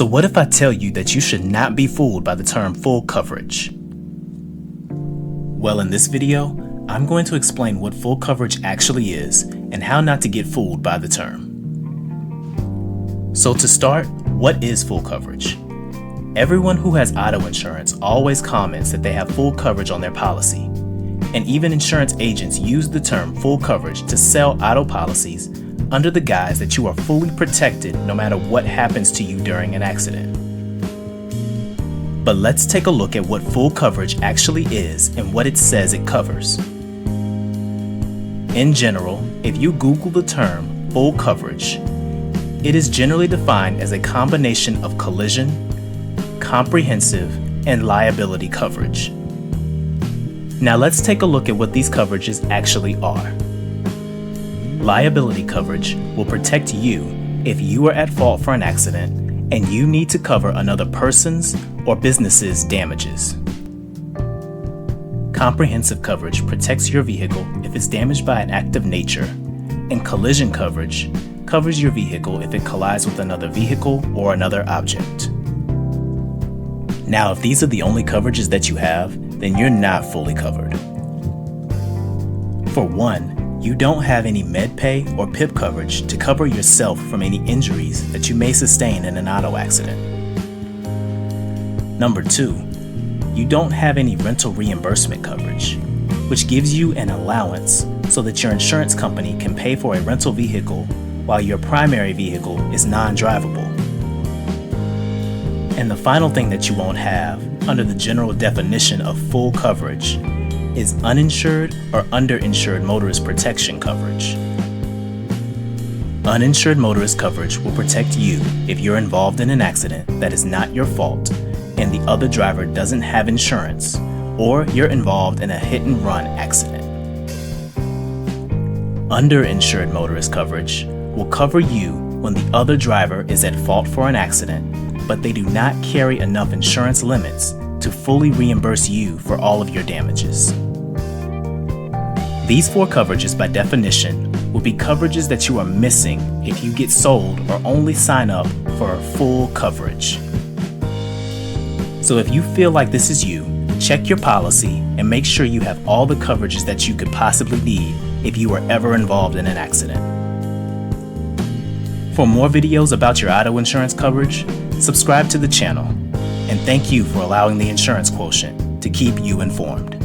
So what if I tell you that you should not be fooled by the term full coverage? Well, in this video, I'm going to explain what full coverage actually is and how not to get fooled by the term. So to start, what is full coverage? Everyone who has auto insurance always comments that they have full coverage on their policy. And even insurance agents use the term full coverage to sell auto policies under the guise that you are fully protected no matter what happens to you during an accident. But let's take a look at what full coverage actually is and what it says it covers. In general, if you Google the term full coverage, it is generally defined as a combination of collision, comprehensive, and liability coverage. Now let's take a look at what these coverages actually are. Liability coverage will protect you if you are at fault for an accident and you need to cover another person's or business's damages. Comprehensive coverage protects your vehicle if it's damaged by an act of nature, and collision coverage covers your vehicle if it collides with another vehicle or another object. Now, if these are the only coverages that you have, then you're not fully covered. For one, you don't have any MedPay or PIP coverage to cover yourself from any injuries that you may sustain in an auto accident. Number two, you don't have any rental reimbursement coverage, which gives you an allowance so that your insurance company can pay for a rental vehicle while your primary vehicle is non-drivable. And the final thing that you won't have, under the general definition of full coverage, is uninsured or underinsured motorist protection coverage. Uninsured motorist coverage will protect you if you're involved in an accident that is not your fault and the other driver doesn't have insurance, or you're involved in a hit-and-run accident. Underinsured motorist coverage will cover you when the other driver is at fault for an accident, but they do not carry enough insurance limits to fully reimburse you for all of your damages. These four coverages, by definition, will be coverages that you are missing if you get sold or only sign up for full coverage. So if you feel like this is you, check your policy and make sure you have all the coverages that you could possibly need if you were ever involved in an accident. For more videos about your auto insurance coverage, subscribe to the channel. And thank you for allowing the Insurance Quotient to keep you informed.